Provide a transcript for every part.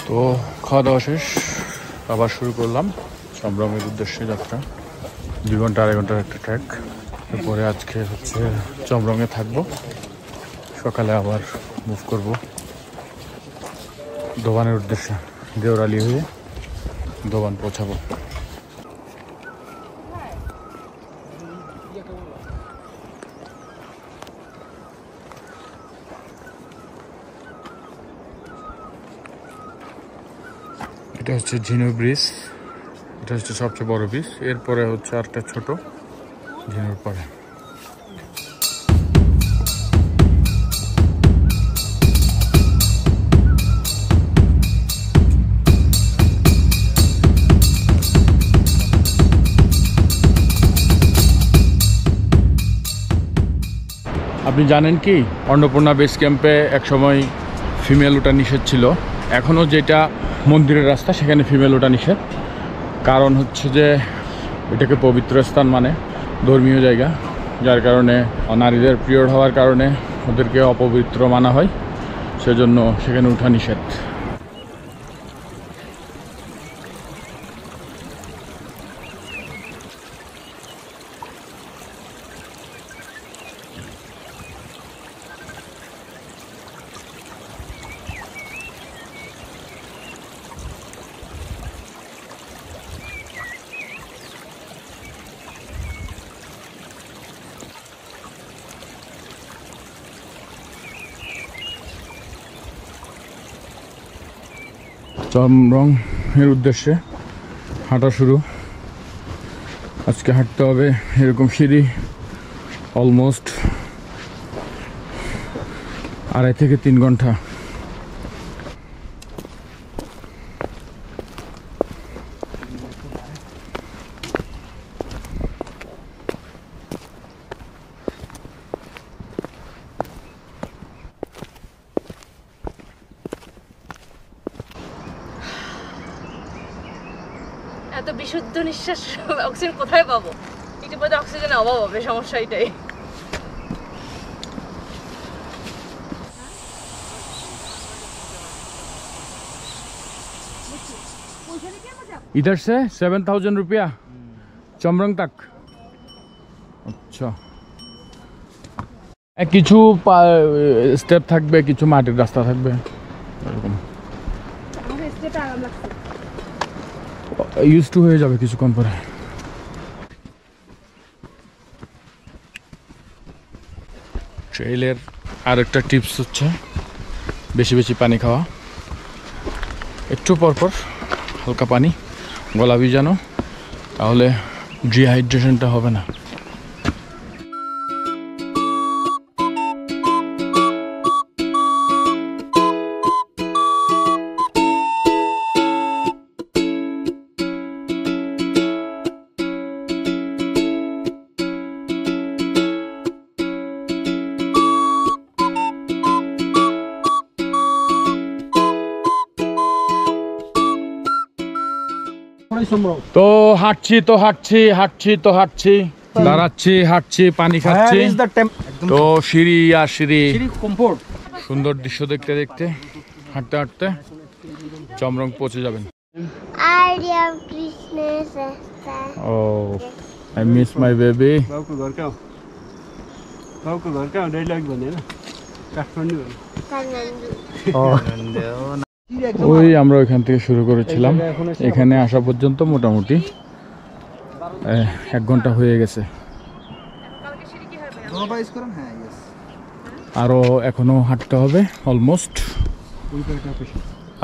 তো খাওয়া দাওয়া শেষ, আবার শুরু করলাম চমরমের উদ্দেশ্যে যাত্রা। 2 ঘন্টা 2.5 ঘন্টার একটা ট্র্যাক। এরপরে আজকে হচ্ছে চমরঙে থাকবো, সকালে আবার মুভ করব দোবানের উদ্দেশ্যে। দেওরালি হয়ে দোবান পৌঁছাবো। এটা হচ্ছে ঝিনু ব্রিজ, এটা হচ্ছে সবচেয়ে বড় ব্রিজ। এরপরে হচ্ছে আরেকটা ছোট ঝিনুর পরে। আপনি জানেন কি, অন্নপূর্ণা বেস ক্যাম্পে একসময় ফিমেল ওঠা নিষেধ ছিল। এখনও যেটা মন্দিরের রাস্তা সেখানে ফিমেল ওঠা নিষেধ। কারণ হচ্ছে যে এটাকে পবিত্র স্থান মানে ধর্মীয় জায়গা, যার কারণে নারীদের পিরিয়ড হওয়ার কারণে ওদেরকে অপবিত্র মানা হয়, সেজন্য সেখানে ওঠা নিষেধ। চমরং এর উদ্দেশ্যে হাঁটা শুরু। আজকে হাঁটতে হবে এরকম সিঁড়ি অলমোস্ট 2.5 থেকে 3 ঘন্টা। এত বিশুদ্ধ নিঃশ্বাস অক্সিজেন কোথায় পাবো? ইতিমধ্যে অক্সিজেনের অভাব হবে, সমস্যা এটাই। इधर से 7,000 रुपया चमरंग तक। अच्छा, কিছু স্টেপ থাকবে, কিছু মাটির রাস্তা থাকবে এরকম। ইউজ টু হয়ে যাবে কিছুক্ষণ পরে। ট্রেইলের আরেকটা টিপস হচ্ছে বেশি বেশি পানি খাওয়া। একটু পরপর হালকা পানি, গলা ভিজানো, তাহলে ডিহাইড্রেশনটা হবে না। তো হাঁটছি তো হাঁটছি, হাঁটছি তো হাঁটছি, দাঁড়াচ্ছি, হাঁটছি, পানি খাচ্ছি। তো সিঁড়ি আর সিঁড়ি, সুন্দর দৃশ্য দেখতে দেখতে হাঁটতে হাঁটতে চমরং পৌঁছে যাবেন। ও আই মিস মাই বেবি। ওই আমরা ওইখান থেকে শুরু করেছিলাম, এখানে আসা পর্যন্ত মোটামুটি 1 ঘন্টা হয়ে গেছে। আরো এখনো হাঁটতে হবে, অলমোস্ট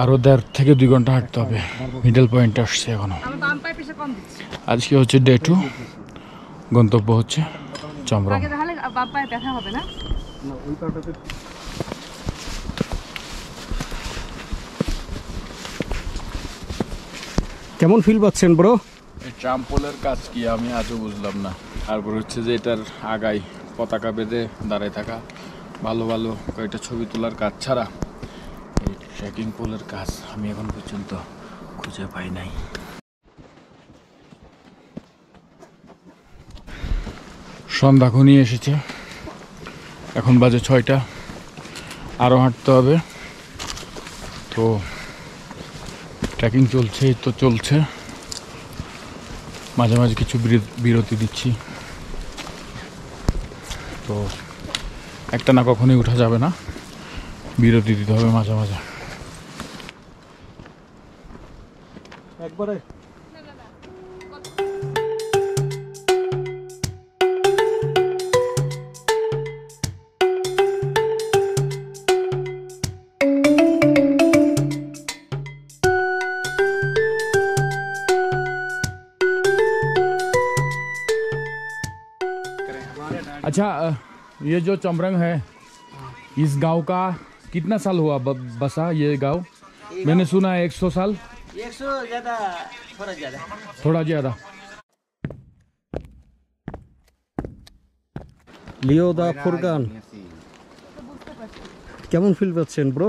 আরো 1.5 থেকে 2 ঘন্টা হাঁটতে হবে। মিডল পয়েন্টে আসছে এখনো। আজকে হচ্ছে ডে 2, গন্তব্য হচ্ছে চমরং। কেমন ফিল পাচ্ছেন ব্রো? এই ট্রাম্পোলের কাজ কি আমি আজও বুঝলাম না। তারপর হচ্ছে যে এটার আগায় পতাকা বেঁধে দাঁড়ায় থাকা, ভালো ভালো কয়েকটা ছবি তোলার কাজ ছাড়া এই ট্রেকিং পোলের কাজ আমি এখন পর্যন্ত খুঁজে পাই নাই। সন্ধ্যা ঘনিয়ে এসেছে, এখন বাজে 6টা। আরও হাঁটতে হবে, তো ট্রেকিং চলছে, এই তো চলছে, মাঝে মাঝে কিছু বিরতি দিচ্ছি। তো একটা না কখনোই উঠা যাবে না, বিরতি দিতে হবে মাঝে মাঝে। একবারে अच्छा, ये जो चमरंग है, इस गांव का कितना साल हुआ बसा ये गांव? मैंने सुना है 100 साल। 100 ज़्यादा, थोड़ा ज़्यादा। লিও দা ফুরকান, কেমন ফিল পাচ্ছেন ব্রো?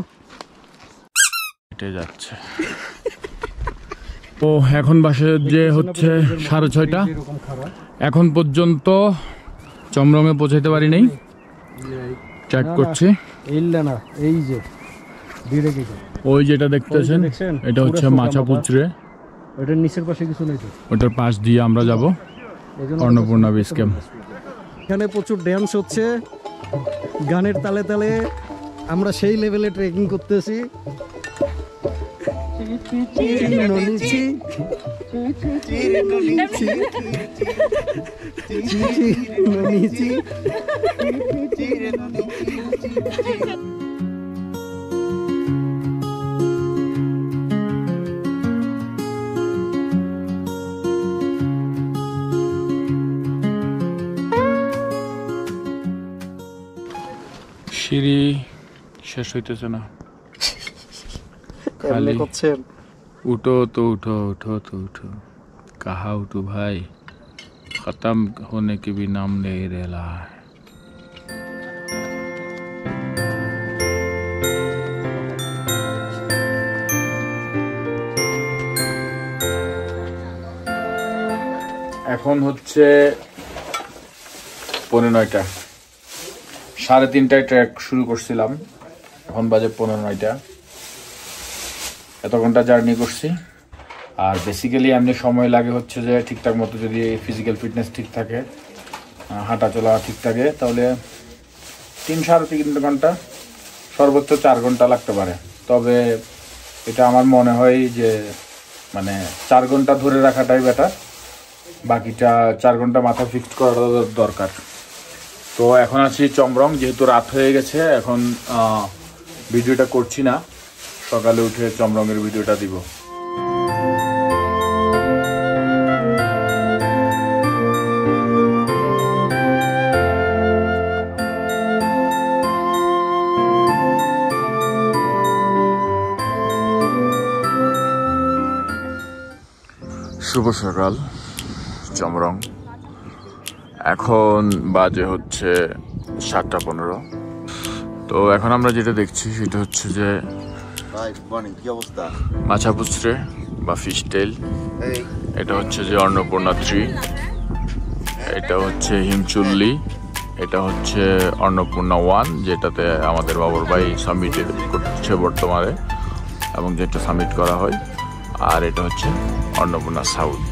হেঁটে যাচ্ছে। তো এখন বাসে যে হচ্ছে 6:30। এখন পর্যন্ত চমরমে পৌঁছাতে পারি নাই, চেক করছি। এই যে ওই যেটা দেখতেছেন এটা হচ্ছে মাছাপুচরে, ওটার নিচের পাশে কিছু নেই তো, ওটার পাশ দিয়ে আমরা যাব অন্নপূর্ণা বেস ক্যাম্প। এখানে প্রচুর ড্যান্স হচ্ছে, গানের তালে তালে আমরা সেই লেভেলে ট্রেকিং করতেছি। সিঁড়ি শেষ হইতেছে না, কেমনে করছেন? उठो तो उठो, उठो तो उठो, कहाँ उठो भाई, खत्म होने के भी नाम नहीं ले रहा है। এখন হচ্ছে 9:15, 3:30টায় ট্রেক শুরু করছিলাম, এখন বাজে 9:15। এত ঘন্টা জার্নি করছি। আর বেসিক্যালি এমনি সময় লাগে হচ্ছে যে ঠিকঠাক মতো যদি ফিজিক্যাল ফিটনেস ঠিক থাকে, হাঁটা চলা ঠিক থাকে, তাহলে 3-3.5 ঘন্টা, সর্বোচ্চ 4 ঘন্টা লাগতে পারে। তবে এটা আমার মনে হয় যে মানে 4 ঘন্টা ধরে রাখাটাই বেটার, বাকিটা 4 ঘন্টা মাথা ফিক্সড করা দরকার। তো এখন আছি চমরং, যেহেতু রাত হয়ে গেছে এখন ভিডিওটা করছি না, সকালে উঠে চমরঙের ভিডিওটা দিব। শুভ সকাল চমরং, এখন বাজে হচ্ছে 7:15। তো এখন আমরা যেটা দেখছি সেটা হচ্ছে যে মাছাপুচরে বা ফিশ টেল, এটা হচ্ছে যে অন্নপূর্ণা 3, এটা হচ্ছে হিমচুল্লি, এটা হচ্ছে অন্নপূর্ণা 1, যেটাতে আমাদের বাবর ভাই সামিট করছে বর্তমানে এবং যেটা সামিট করা হয়, আর এটা হচ্ছে অন্নপূর্ণা সাউথ।